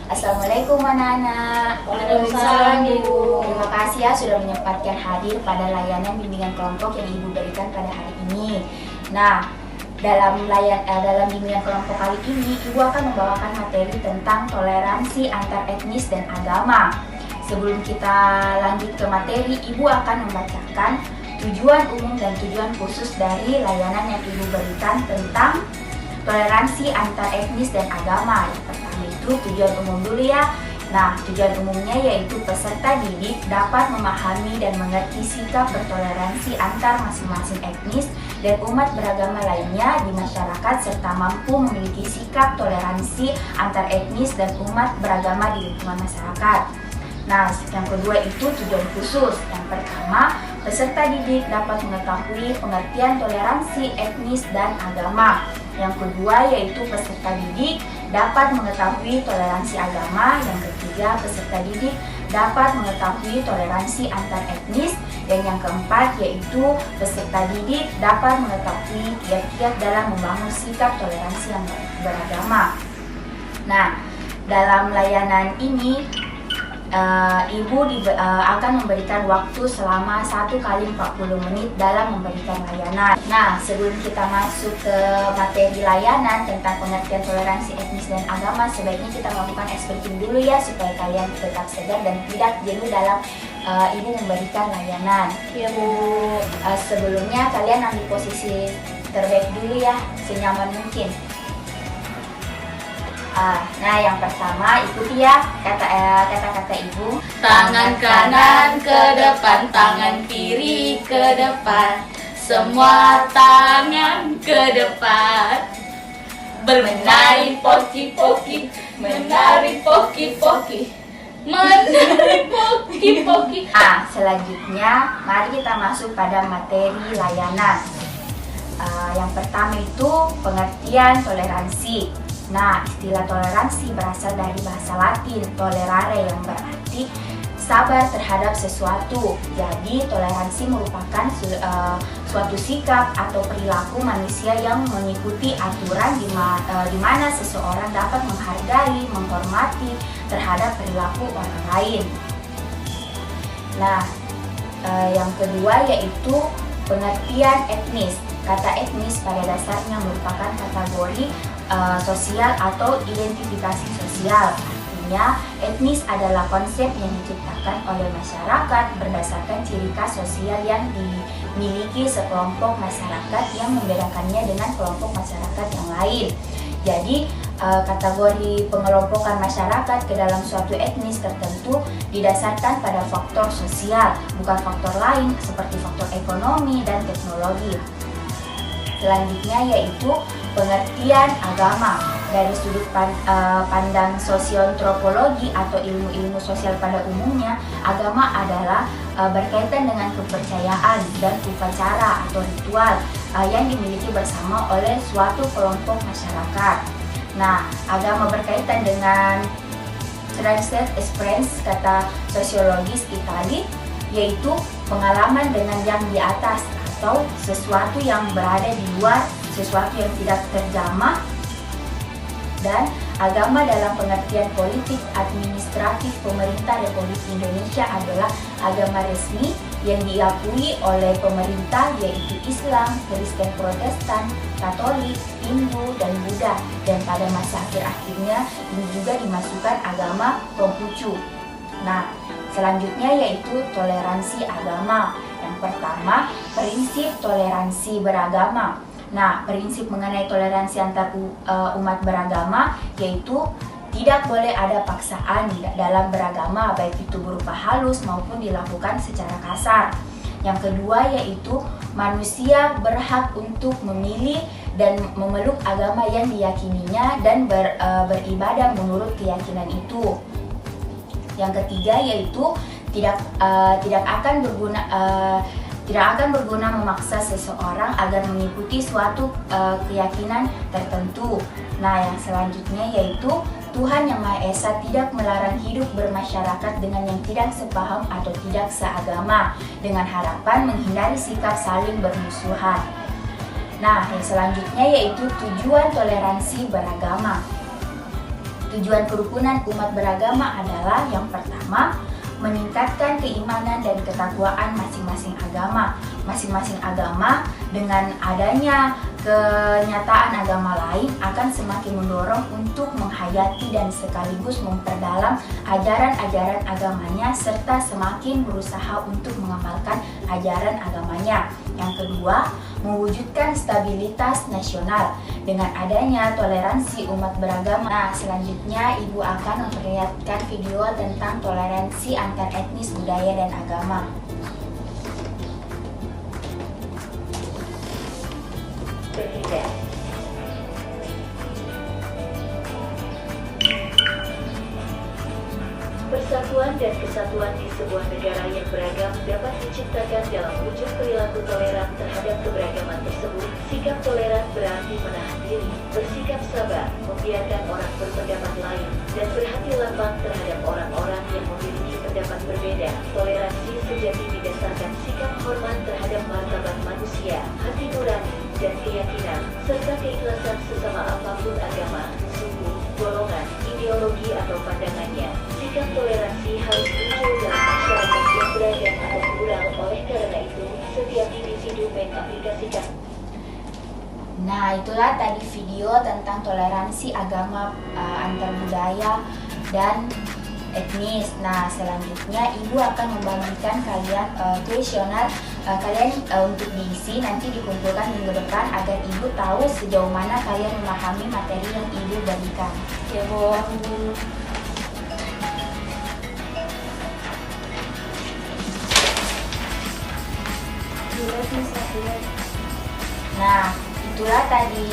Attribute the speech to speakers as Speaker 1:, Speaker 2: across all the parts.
Speaker 1: Assalamualaikum anak-anak.
Speaker 2: Waalaikumsalam, Ibu.
Speaker 1: Terima kasih ya sudah menyempatkan hadir pada layanan bimbingan kelompok yang Ibu berikan pada hari ini. Nah, dalam bimbingan kelompok kali ini Ibu akan membawakan materi tentang toleransi antar etnis dan agama. Sebelum kita lanjut ke materi, Ibu akan membacakan tujuan umum dan tujuan khusus dari layanan yang Ibu berikan tentang toleransi antar etnis dan agama. Yang pertama itu tujuan umum dulu ya. Nah, tujuan umumnya yaitu peserta didik dapat memahami dan mengerti sikap bertoleransi antar masing-masing etnis dan umat beragama lainnya di masyarakat serta mampu memiliki sikap toleransi antar etnis dan umat beragama di lingkungan masyarakat. Nah, yang kedua itu tujuan khusus. Yang pertama, peserta didik dapat mengetahui pengertian toleransi etnis dan agama. Yang kedua yaitu peserta didik dapat mengetahui toleransi agama. Yang ketiga, peserta didik dapat mengetahui toleransi antar etnis. Dan yang keempat yaitu peserta didik dapat mengetahui kiat-kiat dalam membangun sikap toleransi yang beragama. Nah, dalam layanan ini Ibu akan memberikan waktu selama 1 kali 40 menit dalam memberikan layanan. Nah, sebelum kita masuk ke materi layanan tentang pengertian toleransi etnis dan agama, sebaiknya kita melakukan stretching dulu ya, supaya kalian tetap segar dan tidak jenuh dalam Ibu memberikan layanan.
Speaker 2: Ya, Bu.
Speaker 1: Sebelumnya kalian ambil posisi terbaik dulu ya, senyaman mungkin. Nah, yang pertama ikuti ya kata-kata Ibu.
Speaker 2: Tangan kanan ke depan, tangan kiri ke depan, semua tangan ke depan. Bermenari poki-poki, menari poki-poki, menari poki-poki.
Speaker 1: Selanjutnya mari kita masuk pada materi layanan. Yang pertama itu pengertian toleransi. Nah, istilah toleransi berasal dari bahasa Latin tolerare yang berarti sabar terhadap sesuatu. Jadi, toleransi merupakan suatu sikap atau perilaku manusia yang mengikuti aturan di mana seseorang dapat menghargai, menghormati terhadap perilaku orang lain. Nah, yang kedua yaitu pengertian etnis. Kata etnis pada dasarnya merupakan kategori sosial atau identifikasi sosial. Artinya, etnis adalah konsep yang diciptakan oleh masyarakat berdasarkan ciri khas sosial yang dimiliki sekelompok masyarakat yang membedakannya dengan kelompok masyarakat yang lain. Jadi, kategori pengelompokan masyarakat ke dalam suatu etnis tertentu didasarkan pada faktor sosial, bukan faktor lain seperti faktor ekonomi dan teknologi. Selanjutnya yaitu pengertian agama. Dari sudut pandang sosioantropologi atau ilmu-ilmu sosial pada umumnya, agama adalah berkaitan dengan kepercayaan dan upacara atau ritual yang dimiliki bersama oleh suatu kelompok masyarakat. Nah, agama berkaitan dengan transient experience, kata sosiologis Itali, yaitu pengalaman dengan yang di atas atau sesuatu yang berada di luar, sesuatu yang tidak terjamah. Dan agama dalam pengertian politik administratif pemerintah Republik Indonesia adalah agama resmi yang diakui oleh pemerintah, yaitu Islam, Kristen Protestan, Katolik, Hindu, dan Buddha. Dan pada masa akhir-akhirnya ini juga dimasukkan agama Konghucu. Nah, selanjutnya yaitu toleransi agama. Yang pertama, prinsip toleransi beragama. Nah, prinsip mengenai toleransi antar umat beragama yaitu tidak boleh ada paksaan dalam beragama, baik itu berupa halus maupun dilakukan secara kasar. Yang kedua yaitu manusia berhak untuk memilih dan memeluk agama yang diyakininya dan beribadah menurut keyakinan itu. Yang ketiga yaitu tidak akan berguna memaksa seseorang agar mengikuti suatu keyakinan tertentu. Nah, yang selanjutnya yaitu Tuhan Yang Maha Esa tidak melarang hidup bermasyarakat dengan yang tidak sepaham atau tidak seagama, dengan harapan menghindari sikap saling bermusuhan. Nah, yang selanjutnya yaitu tujuan toleransi beragama. Tujuan kerukunan umat beragama adalah yang pertama, meningkatkan keimanan dan ketakwaan masing-masing agama. Masing-masing agama dengan adanya kenyataan agama lain akan semakin mendorong untuk menghayati dan sekaligus memperdalam ajaran-ajaran agamanya serta semakin berusaha untuk mengamalkan ajaran agamanya. Yang kedua, mewujudkan stabilitas nasional dengan adanya toleransi umat beragama. Nah, selanjutnya Ibu akan memperlihatkan video tentang toleransi antar etnis, budaya, dan agama.
Speaker 2: Berbeda. Persatuan dan kesatuan di sebuah negara yang beragam dapat diciptakan dalam wujud perilaku toleran terhadap keberagaman tersebut. Sikap toleran berarti menahan diri, bersikap sabar, membiarkan orang berpendapat lain, dan berhati lapang terhadap orang-orang yang memiliki pendapat berbeda. Toleransi sejati didasarkan sikap hormat terhadap martabat manusia, hati nurani, dan keyakinan, serta keikhlasan sesama apapun agama, suku, golongan, ideologi atau pandangannya. Sikap toleransi harus muncul dalam masyarakat yang beragam atau plural. Oleh karena itu, setiap individu mengaplikasikan.
Speaker 1: Nah, itulah tadi video tentang toleransi agama antar budaya dan etnis. Nah, selanjutnya Ibu akan membagikan kalian kuesioner kalian untuk diisi, nanti dikumpulkan minggu depan agar Ibu tahu sejauh mana kalian memahami materi yang Ibu bagikan.
Speaker 2: Ya, Bu.
Speaker 1: Nah, itulah tadi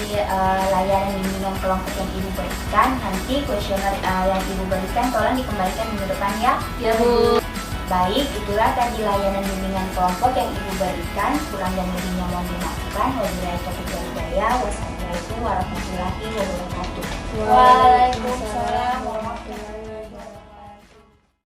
Speaker 1: layanan bimbingan kelompok yang Ibu berikan. Nanti kuesioner yang Ibu berikan tolong dikembalikan minggu depan ya.
Speaker 2: Ya, Bu.
Speaker 1: Baik, itulah tadi layanan bimbingan kelompok yang Ibu berikan. Kurang dan lebihnya mohon dimaafkan. Wabillahi taufiq wal hidayah. Wassalamualaikum warahmatullahi wabarakatuh.
Speaker 2: Waalaikumsalam.